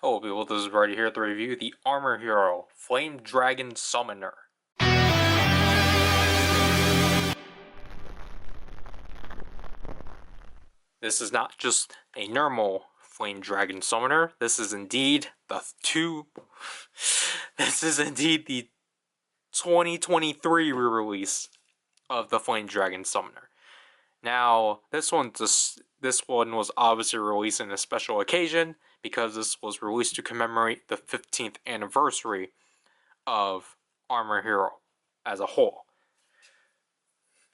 Hello people, this is Ryder here to review the Armor Hero Flame Dragon Summoner. This is not just a normal Flame Dragon Summoner, this is indeed the 2023 re-release of the Flame Dragon Summoner. Now, this one was obviously released in a special occasion because this was released to commemorate the 15th anniversary of Armor Hero as a whole.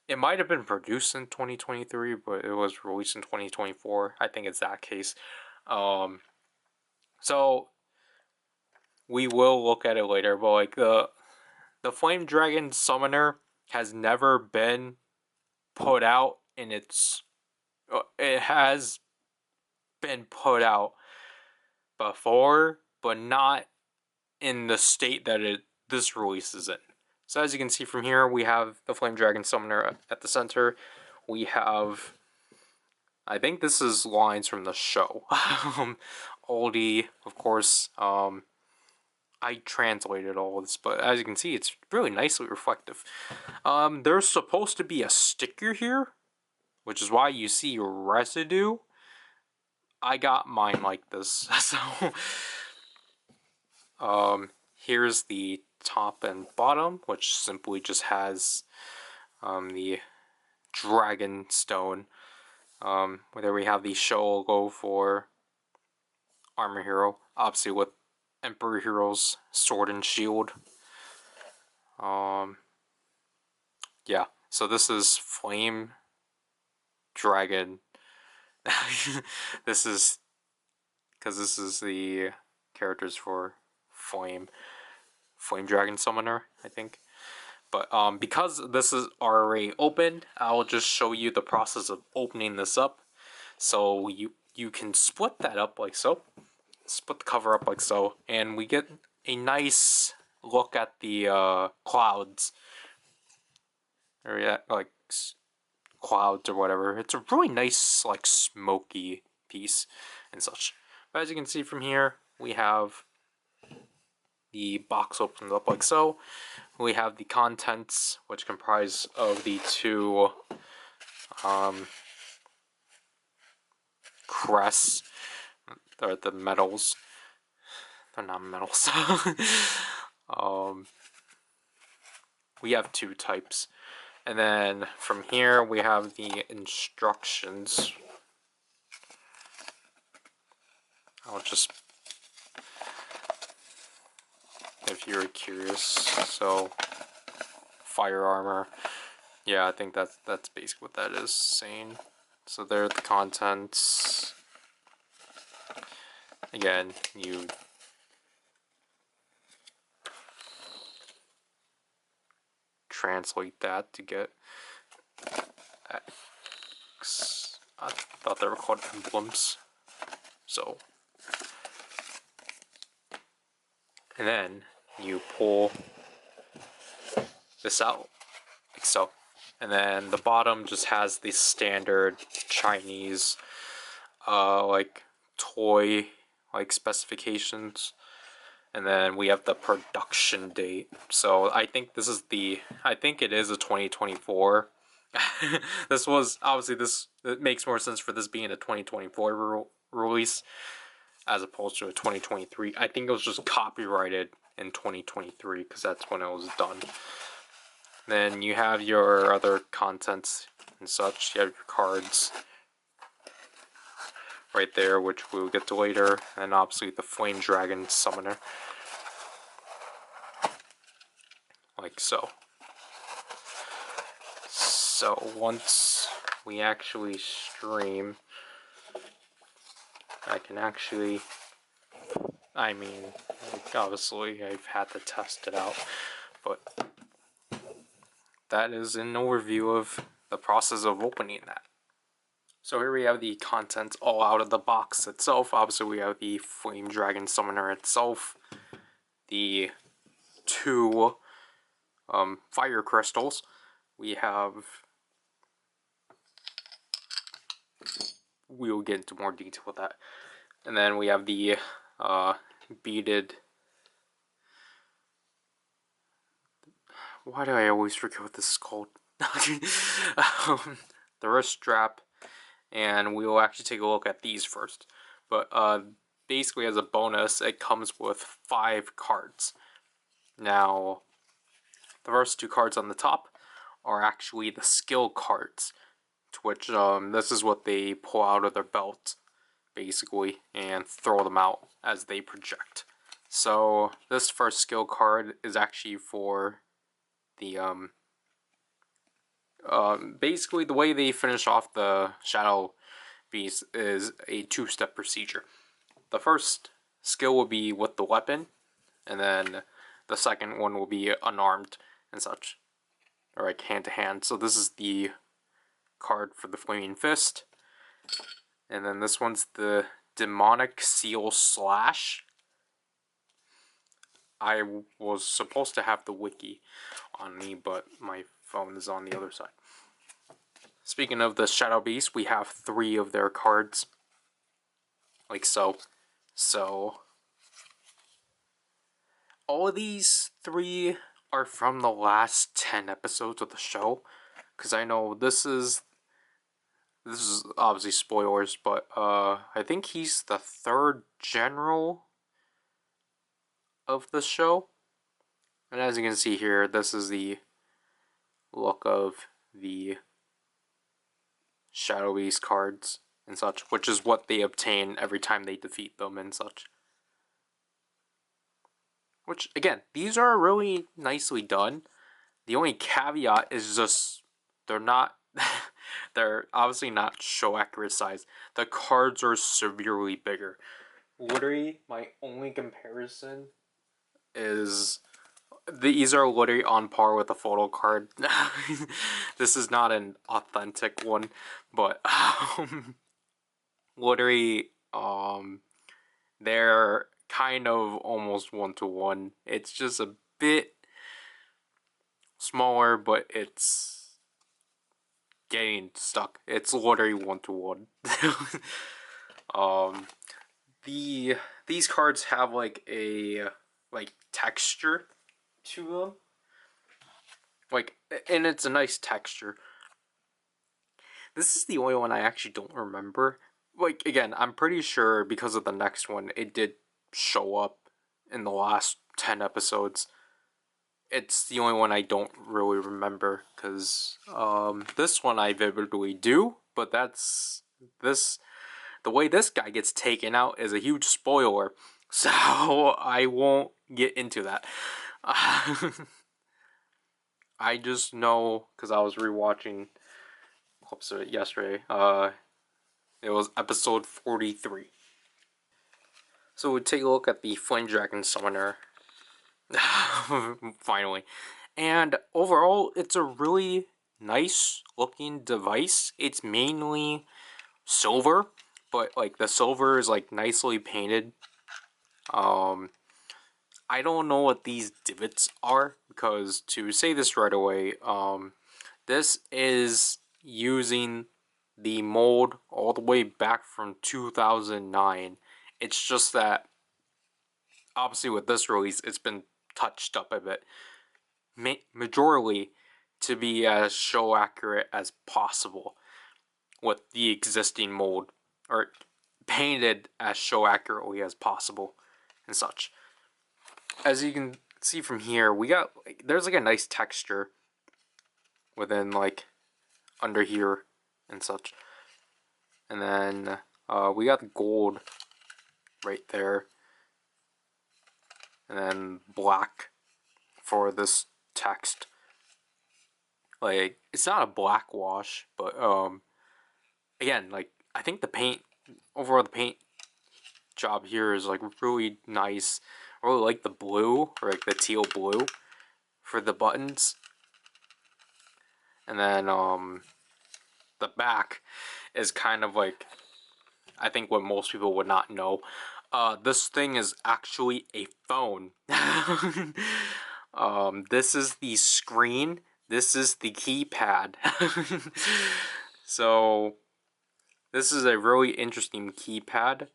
It might have been produced in 2023, but it was released in 2024. I think it's that case. So we will look at it later, but like the Flame Dragon Summoner has never been put out in its. It has been put out before, but not in the state that this release is in. So as you can see from here, we have the Flame Dragon Summoner at the center. We have, I think this is lines from the show. Oldie, of course. I translated all of this, but as you can see, it's really nicely reflective. There's supposed to be a sticker here, which is why you see residue. I got mine like this, so here's the top and bottom, which simply just has the dragon stone. There we have the show logo for Armor Hero, obviously with Emperor Hero's sword and shield. Yeah, so this is Flame Dragon. This is the characters for Flame Dragon Summoner, I think. But because this is already opened, I'll just show you the process of opening this up. So you can split that up like so. Split the cover up like so, and we get a nice look at the clouds. Or yeah, like clouds or whatever. It's a really nice, like, smoky piece and such. But as you can see from here, we have the box opened up like so. We have the contents, which comprise of the two crests, or the metals. They're not metals. We have two types. And then from here we have the instructions. I'll just, if you're curious, so fire armor. Yeah, I think that's basically what that is saying. So there are the contents. Again, you translate that to get X. I thought they were called emblems. So, and then you pull this out like so, and then the bottom just has the standard Chinese like toy like specifications. And then we have the production date. So I think it is a 2024. This was, obviously it makes more sense for this being a 2024 release as opposed to a 2023. I think it was just copyrighted in 2023 because that's when it was done. Then you have your other contents and such. You have your cards right there, which we'll get to later, and obviously the Flame Dragon Summoner, like so. So once we actually stream, I can actually, I mean, like, obviously I've had to test it out, but that is an overview of the process of opening that. So here we have the contents all out of the box itself. Obviously we have the Flame Dragon Summoner itself, the two fire crystals. We have, we'll get into more detail with that. And then we have the beaded. Why do I always forget what this is called? The wrist strap, and we will actually take a look at these first. But basically, as a bonus, it comes with 5 cards. Now, the first 2 cards on the top are actually the skill cards, to which this is what they pull out of their belt, basically, and throw them out as they project. So this first skill card is actually for the basically the way they finish off the Shadow Beast is a 2-step procedure. The first skill will be with the weapon, and then the second one will be unarmed and such, or like hand to hand. So this is the card for the Flaming Fist, and then this one's the Demonic Seal Slash. I was supposed to have the wiki on me, but my phone is on the other side. Speaking of the Shadow Beast, we have 3 of their cards, like so. So all of these 3 are from the last 10 episodes of the show, because I know this is obviously spoilers, but I think he's the 3rd general of the show. And as you can see here, this is the look of the Shadow Beast cards and such, which is what they obtain every time they defeat them and such. Which, again, these are really nicely done. The only caveat is just they're not they're obviously not show accurate size. The cards are severely bigger. Literally, my only comparison is these are literally on par with a photo card. This is not an authentic one, but literally, they're kind of almost 1-to-1. It's just a bit smaller, but it's getting stuck. It's literally 1-to-1. These cards have like a texture to them, and it's a nice texture. This is the only one I actually don't remember. Again, I'm pretty sure because of the next one, it did show up in the last 10 episodes. It's the only one I don't really remember, because this one I vividly do, but the way this guy gets taken out is a huge spoiler, so I won't get into that. I just know, because I was rewatching clips of it yesterday, it was episode 43. So we take a look at the Flame Dragon Summoner. Finally. And overall, it's a really nice looking device. It's mainly silver, but the silver is nicely painted. I don't know what these divots are, because to say this right away, this is using the mold all the way back from 2009. It's just that obviously with this release, it's been touched up a bit, majorly to be as show accurate as possible with the existing mold, or painted as show accurately as possible and such. As you can see from here, we got there's a nice texture within under here and such, and then we got the gold right there, and then black for this text. It's not a black wash, but again, I think the paint job here is really nice. I really like the blue, or the teal blue for the buttons. And then the back is kind of I think what most people would not know. This thing is actually a phone. This is the screen. This is the keypad. So this is a really interesting keypad,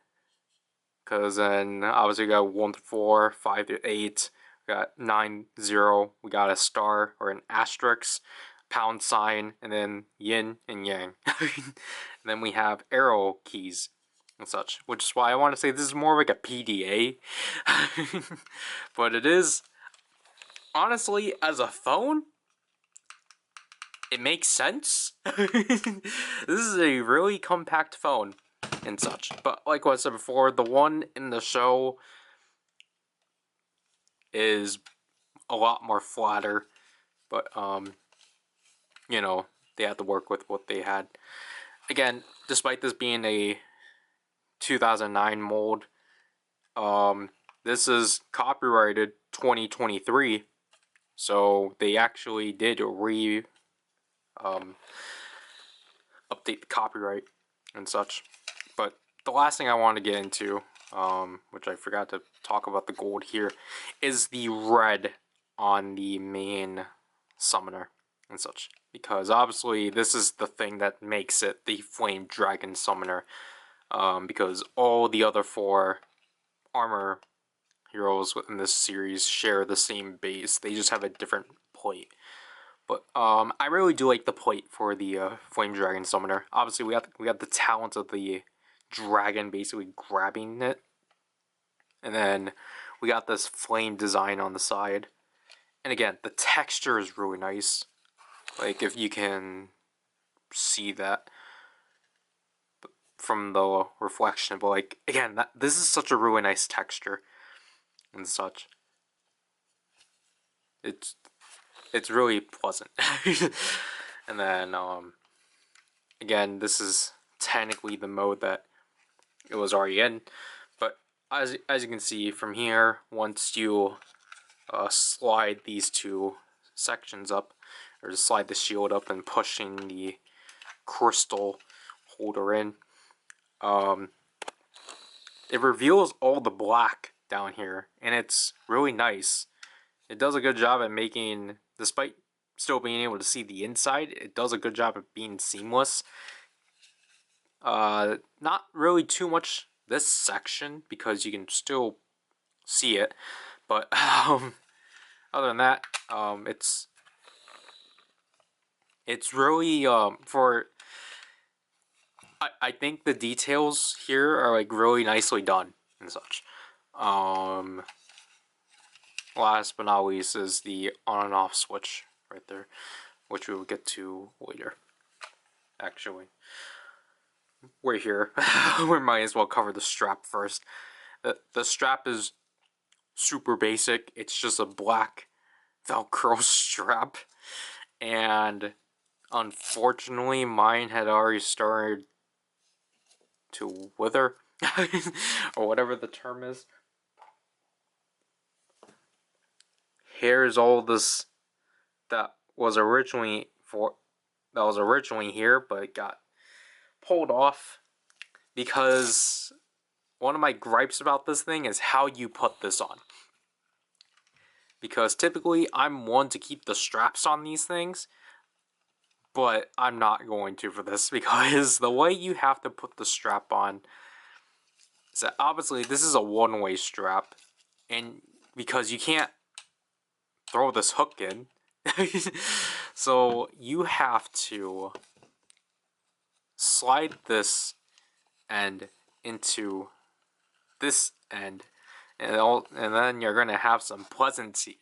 because then obviously we got 1 to 4, 5 to 8, we got 9, 0, we got a star or an asterisk, pound sign, and then yin and yang. And then we have arrow keys and such, which is why I want to say this is more like a PDA. But it is, honestly, as a phone, it makes sense. This is a really compact phone and such. But like what I said before, the one in the show is a lot more flatter. But, you know, they had to work with what they had. Again, despite this being a 2009 mold, this is copyrighted 2023. So they actually did update the copyright and such. But the last thing I want to get into, which I forgot to talk about the gold here, is the red on the main summoner and such. Because obviously this is the thing that makes it the Flame Dragon summoner. Because all the other 4 armor heroes within this series share the same base. They just have a different plate. But I really do like the plate for the Flame Dragon summoner. Obviously, we got the talent of the dragon basically grabbing it, and then we got this flame design on the side. And again, the texture is really nice. Like if you can see that from the reflection, but like again, this is such a really nice texture and such. It's really pleasant. And then again, this is technically the mode that it was already in, but as you can see from here, once you slide these 2 sections up, or just slide the shield up and pushing the crystal holder in, it reveals all the black down here, and it's really nice. It does a good job at making, despite still being able to see the inside, it does a good job of being seamless. Not really too much this section, because you can still see it, but other than that, it's really for I think the details here are like really nicely done and such. Last but not least is the on and off switch right there, which we will get to later. Actually, we're here. We might as well cover the strap first. The strap is super basic. It's just a black Velcro strap, and unfortunately mine had already started to wither, or whatever the term is. Here's all this that was originally here, but it got pulled off, because one of my gripes about this thing is how you put this on. Because typically I'm one to keep the straps on these things, but I'm not going to for this, because the way you have to put the strap on is that obviously this is a one-way strap, and because you can't throw this hook in, so you have to slide this end into this end, and then you're gonna have some pleasantry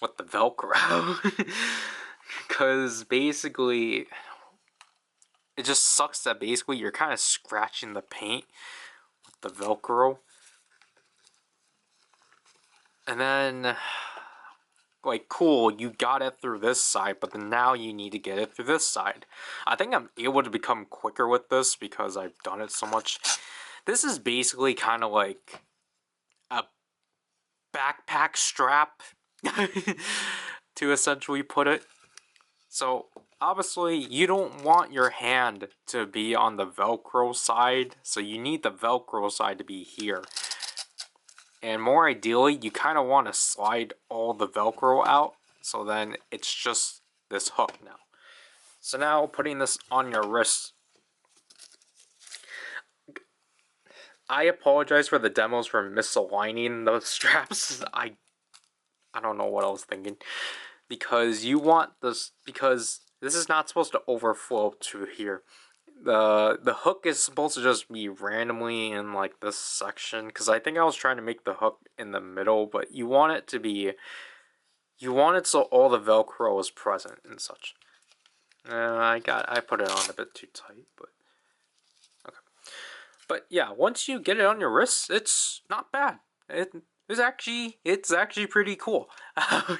with the Velcro. Because basically it just sucks that basically you're kind of scratching the paint with the Velcro. And then, like, cool, you got it through this side, but then now you need to get it through this side. I think I'm able to become quicker with this because I've done it so much. This is basically kind of like a backpack strap, to essentially put it. So, obviously, you don't want your hand to be on the Velcro side, so you need the Velcro side to be here. And more ideally, you kind of want to slide all the Velcro out, so then it's just this hook now. So now, putting this on your wrist, I apologize for the demos for misaligning those straps. I don't know what I was thinking. Because you want this, because this is not supposed to overflow to here. The hook is supposed to just be randomly in like this section, because I think I was trying to make the hook in the middle, but you want it to be, you want it so all the Velcro is present and such. I put it on a bit too tight, but okay. But yeah, once you get it on your wrists, it's not bad. It's actually pretty cool.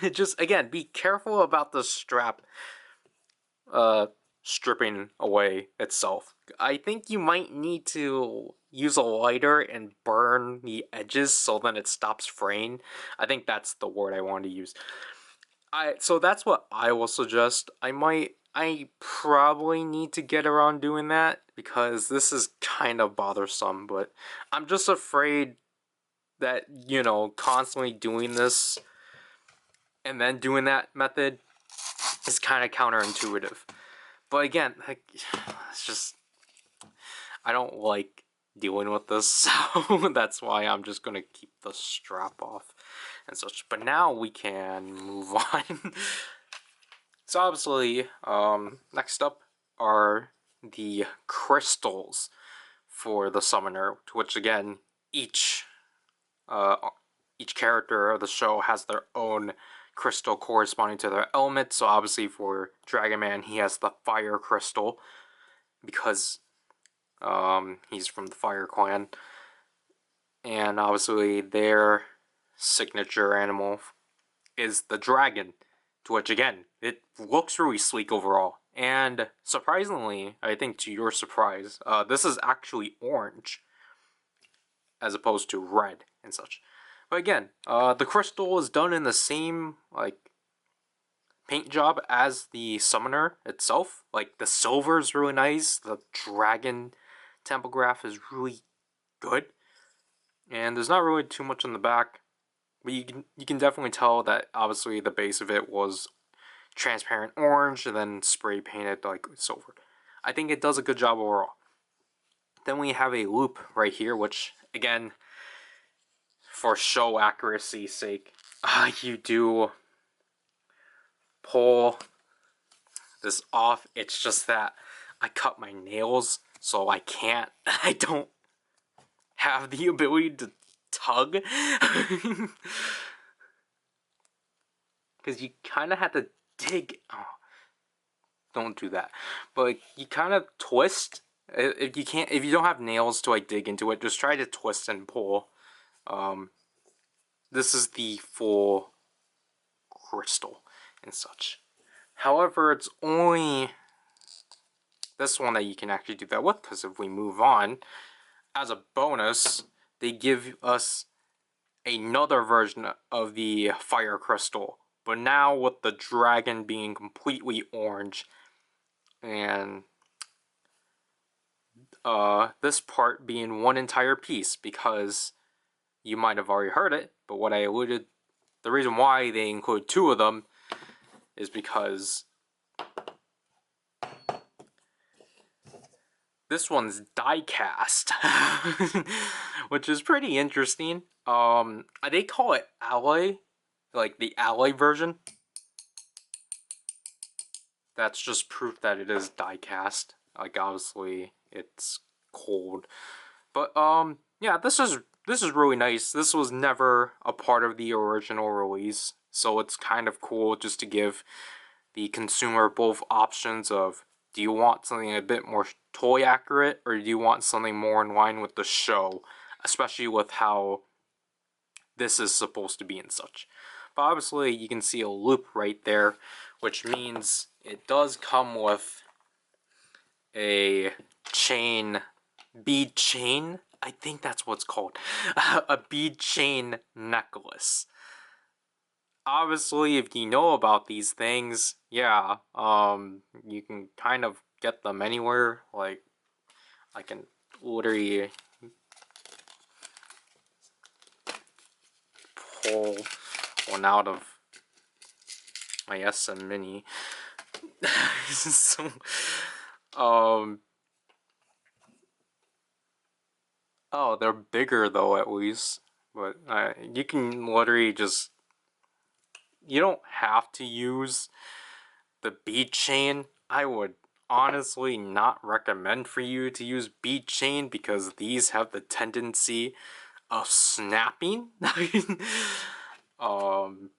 It just, again, be careful about the strap stripping away itself. I think you might need to use a lighter and burn the edges so then it stops fraying. I think that's the word I wanted to use. So that's what I will suggest. I probably need to get around doing that because this is kind of bothersome, but I'm just afraid that, you know, constantly doing this and then doing that method is kind of counterintuitive. But again, like, it's just, I don't like dealing with this, so that's why I'm just gonna keep the strap off and such. But now we can move on. So obviously, next up are the crystals for the summoner, to which again, each character of the show has their own crystal corresponding to their element. So obviously for Dragon Man, he has the fire crystal because he's from the Fire Clan, and obviously their signature animal is the dragon, to which again, it looks really sleek overall. And surprisingly, I think to your surprise, this is actually orange as opposed to red and such. But again, the crystal is done in the same like paint job as the summoner itself. Like the silver is really nice. The dragon tempograph is really good, and there's not really too much on the back, but you can definitely tell that obviously the base of it was transparent orange and then spray painted like silver. I think it does a good job overall. Then we have a loop right here, which again, for show accuracy's sake, you do pull this off. It's just that I cut my nails, so I can't. I don't have the ability to tug. Because you kind of have to dig. Oh, don't do that. But like, you kind of twist. If you can't, if you don't have nails to like dig into it, just try to twist and pull. This is the full crystal and such. However, it's only this one that you can actually do that with, because if we move on, as a bonus, they give us another version of the fire crystal, but now with the dragon being completely orange, and this part being one entire piece, because you might have already heard it, but what I alluded, the reason why they include two of them is because this one's die cast, which is pretty interesting. They call it alloy, like the alloy version. That's just proof that it is die cast. Like obviously it's cold, but yeah, this is really nice. This was never a part of the original release, so it's kind of cool just to give the consumer both options of, do you want something a bit more toy accurate, or do you want something more in line with the show, especially with how this is supposed to be and such. But obviously you can see a loop right there, which means it does come with a chain, bead chain, I think that's what's called, a bead chain necklace. Obviously, if you know about these things, yeah, you can kind of get them anywhere. Like, I can literally pull one out of my SM Mini. So, Oh, they're bigger though, at least. But you can literally just. You don't have to use the bead chain. I would honestly not recommend for you to use bead chain because these have the tendency of snapping. um,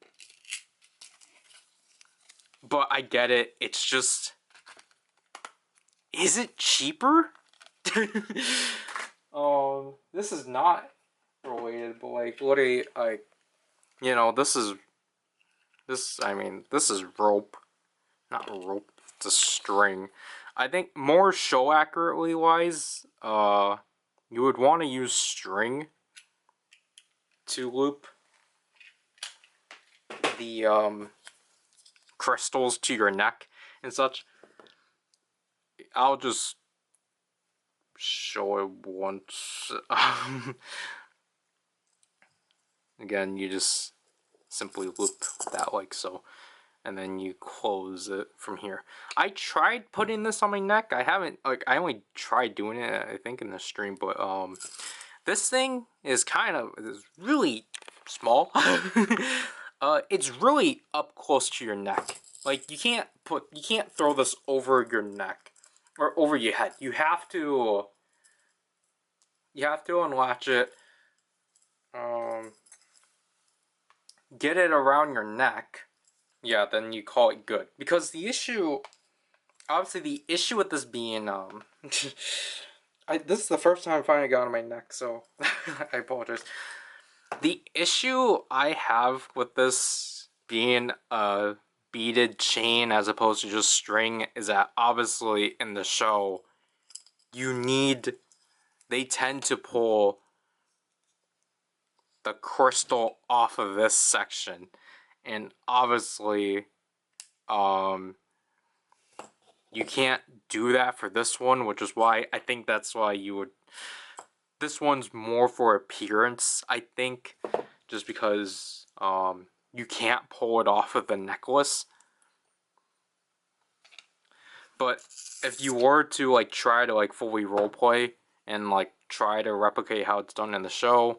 but I get it. It's just, is it cheaper? This is not related, but like literally, like this is I mean, this is rope, not rope. It's a string. I think more show accurately wise, you would want to use string to loop the crystals to your neck and such. I'll just show it once. Again, you just simply loop that like so, and then you close it from here. I tried putting this on my neck. I haven't, like, I only tried doing it, I think, in the stream, but this thing is really small. It's really up close to your neck. Like, you can't throw this over your neck or over your head. You have to unlatch it, get it around your neck. Yeah, then you call it good. Because the issue, obviously, the issue with this being, this is the first time I finally got on my neck, so I apologize. The issue I have with this being a beaded chain as opposed to just string is that obviously in the show, they tend to pull the crystal off of this section. And obviously, you can't do that for this one, which is why I think that's why you would. This one's more for appearance, I think, just because you can't pull it off of the necklace. But if you were to like try to like fully roleplay and like try to replicate how it's done in the show,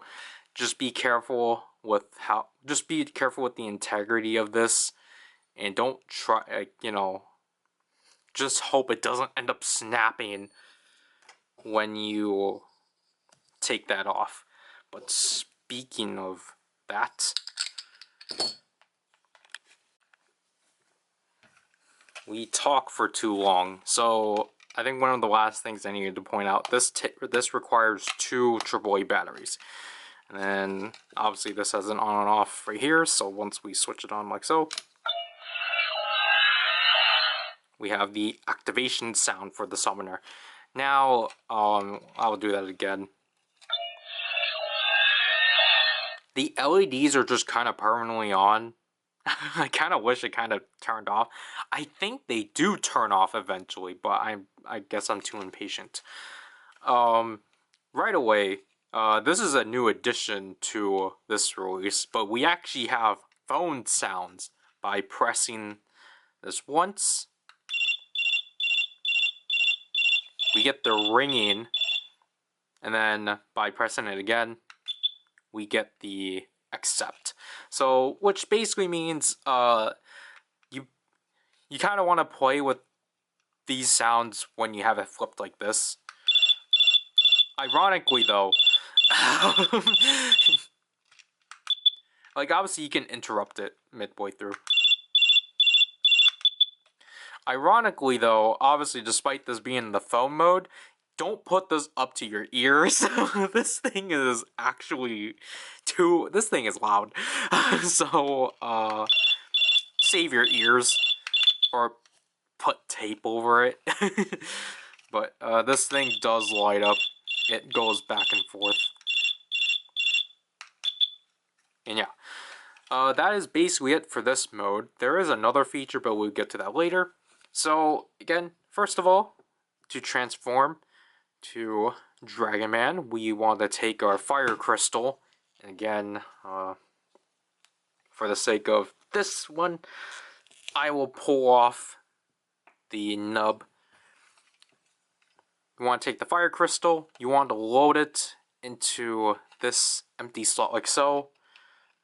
just be careful with the integrity of this, and don't try, like, just hope it doesn't end up snapping when you take that off. But speaking of that, we talk for too long, so I think one of the last things I needed to point out, this requires 2 AAA batteries. And then obviously this has an on and off right here, so once we switch it on like so, we have the activation sound for the summoner. Now, I'll do that again. The LEDs are just kind of permanently on. I kind of wish it kind of turned off. I think they do turn off eventually, but I guess I'm too impatient. Right away, this is a new addition to this release, but we actually have phone sounds by pressing this once. We get the ringing, and then by pressing it again, we get the accept. So, which basically means you kind of want to play with these sounds when you have it flipped like this. Ironically, though, like obviously you can interrupt it midway through. Ironically, though, obviously, despite this being the phone mode, don't put this up to your ears. This thing is actually this thing is loud. So, save your ears or put tape over it. But this thing does light up. It goes back and forth. And yeah, that is basically it for this mode. There is another feature, but we'll get to that later. So, again, first of all, to transform to Dragon Man, we want to take our fire crystal. And again, for the sake of this one, I will pull off the nub. You want to take the fire crystal, you want to load it into this empty slot like so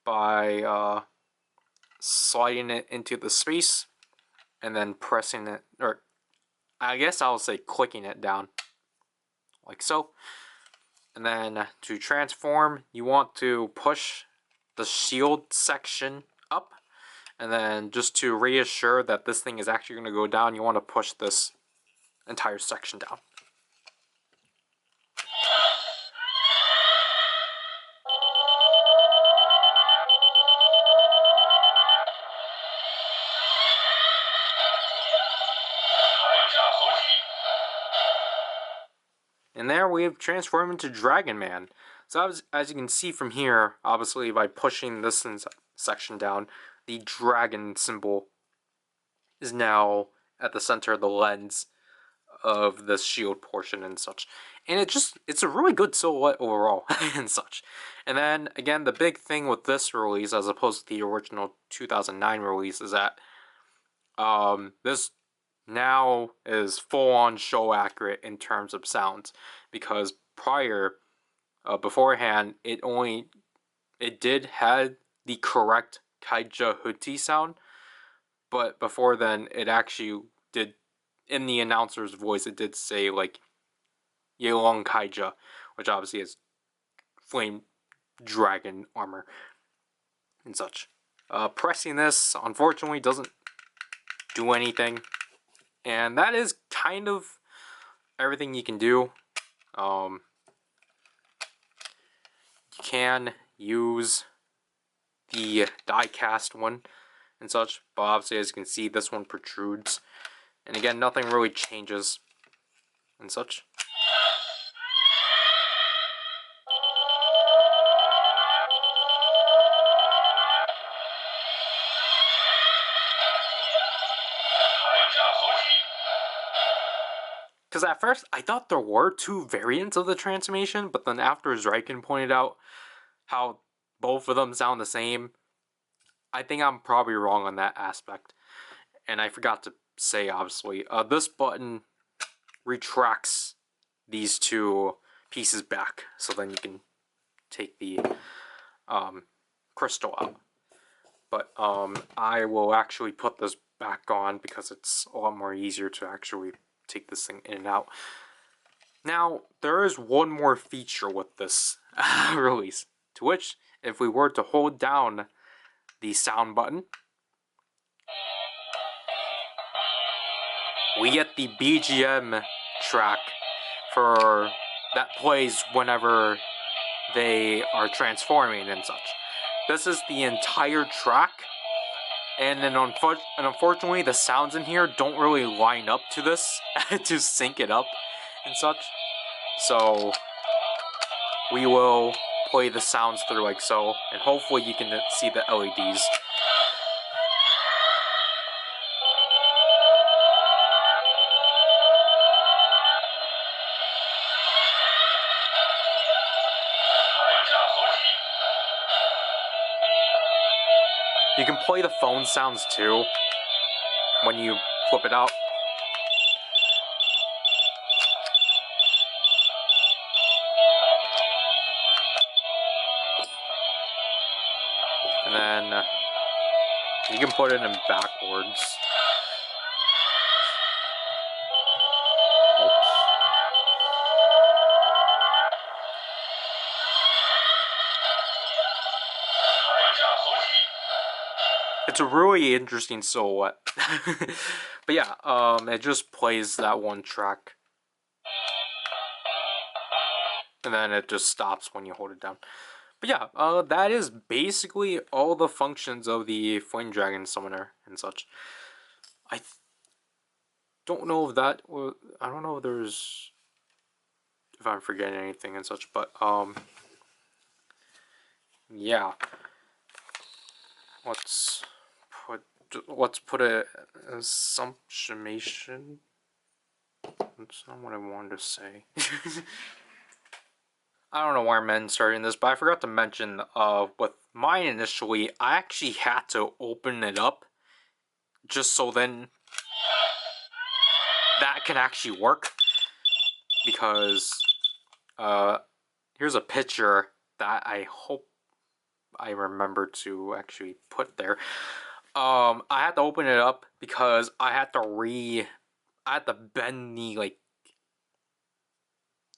by sliding it into the space and then pressing it, or I guess I'll say clicking it down like so. And then to transform, you want to push the shield section up, and then just to reassure that this thing is actually going to go down, you want to push this entire section down. And there we've transformed into Dragon Man. So as you can see from here, obviously by pushing this section down, the dragon symbol is now at the center of the lens of the shield portion and such. And it's a really good silhouette overall and such. And then again, the big thing with this release as opposed to the original 2009 release is that this now is full-on show accurate in terms of sounds, because beforehand, it did had the correct Kaija Huti sound, but before then, it actually did, in the announcer's voice, it did say like Yelong Kaija, which obviously is flame dragon armor and such. Pressing this, unfortunately, doesn't do anything. And that is kind of everything you can do. You can use the die-cast one and such, but obviously as you can see, this one protrudes. And again, nothing really changes and such. Because at first, I thought there were two variants of the transformation, but then after Zyken pointed out how both of them sound the same, I think I'm probably wrong on that aspect. And I forgot to say, obviously, this button retracts these two pieces back, so then you can take the crystal out. But I will actually put this back on because it's a lot more easier to actually take this thing in and out. Now, there is one more feature with this release, to which, if we were to hold down the sound button, we get the BGM track for that plays whenever they are transforming and such. This is the entire track, and then unfortunately the sounds in here don't really line up to this to sync it up and such. So we will play the sounds through like so, and hopefully you can see the LEDs. You can play the phone sounds too when you flip it out. And then you can put it in backwards. It's a really interesting silhouette. But yeah, it just plays that one track. And then it just stops when you hold it down. But yeah, that is basically all the functions of the Flame Dragon Summoner and such. I don't know if that was, I don't know if there's, if I'm forgetting anything and such, but yeah. Let's put a summation. That's not what I wanted to say. I don't know why I'm starting this, but I forgot to mention with mine initially, I actually had to open it up just so then that can actually work, because here's here's a picture that I hope I remember to actually put there. I had to open it up because I had to bend the like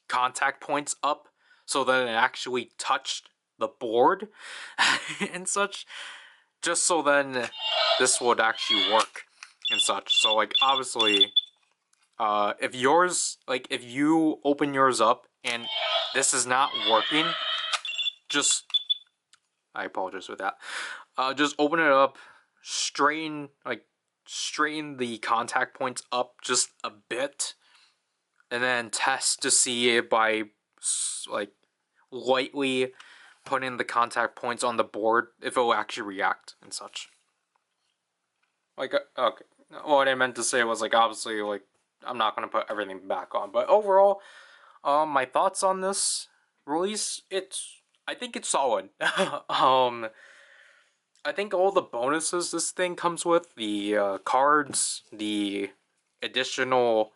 contact points up so that it actually touched the board and such, just so then this would actually work and such. So like obviously, if you open yours up and this is not working, just I apologize for that. Just open it up, straighten the contact points up just a bit, and then test to see it by like lightly putting the contact points on the board if it will actually react and such. Like okay, what I meant to say was like obviously like I'm not gonna put everything back on, but overall, my thoughts on this release, I think it's solid. I think all the bonuses this thing comes with, the cards, the additional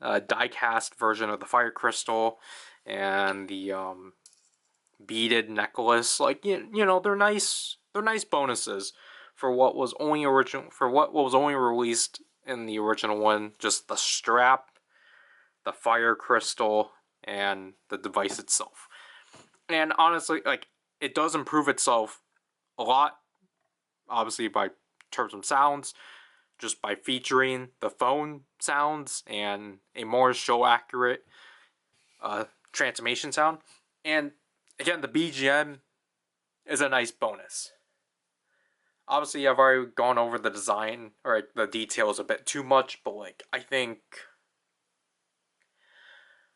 die-cast version of the fire crystal, and the beaded necklace, like you know, they're nice. They're nice bonuses for what was only released in the original one. Just the strap, the fire crystal, and the device itself. And honestly, like it does improve itself a lot, obviously by terms of sounds, just by featuring the phone sounds and a more show accurate transformation sound. And again, the BGM is a nice bonus. Obviously, I've already gone over the design or like, the details a bit too much, but like I think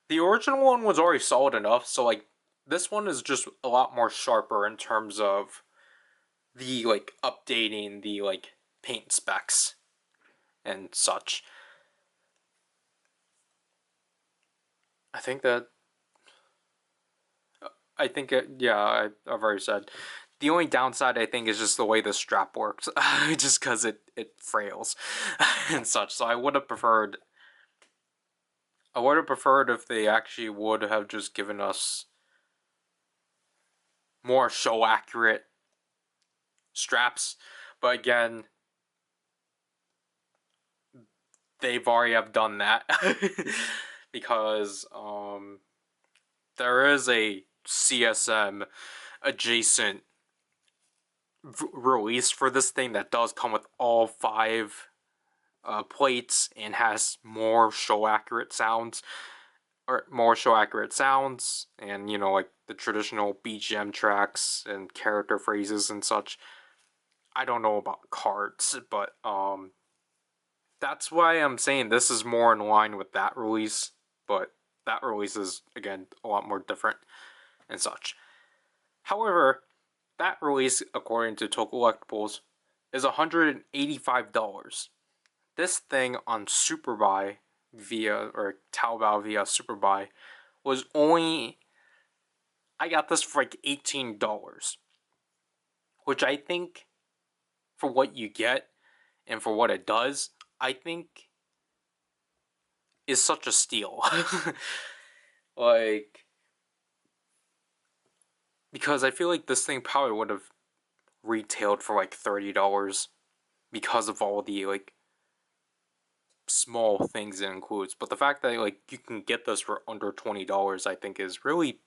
the original one was already solid enough. So like this one is just a lot more sharper in terms of the like updating the like paint specs and such. I think that I've already said. The only downside I think is just the way the strap works, just because it frails and such. So I would have preferred if they actually would have just given us more show accurate straps. But again, they've already have done that because there is a CSM adjacent release for this thing that does come with all 5 plates and has more show accurate sounds and you know like the traditional BGM tracks and character phrases and such. I don't know about cards, but that's why I'm saying this is more in line with that release, but that release is again a lot more different and such. However, that release, according to Total Collectibles, is $185. This thing on Superbuy or Taobao via Superbuy was only, I got this for like $18, which I think for what you get and for what it does, I think is such a steal. Like, because I feel like this thing probably would have retailed for like $30 because of all the like small things it includes. But the fact that like you can get this for under $20, I think is really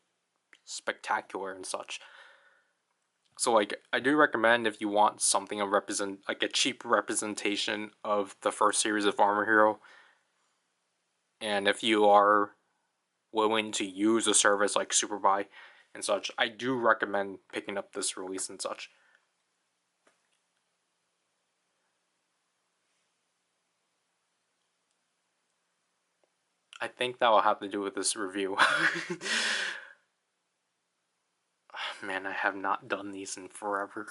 spectacular and such. So like I do recommend if you want something like a cheap representation of the first series of Armor Hero, and if you are willing to use a service like Superbuy and such, I do recommend picking up this release and such. I think that will have to do with this review. Man, I have not done these in forever.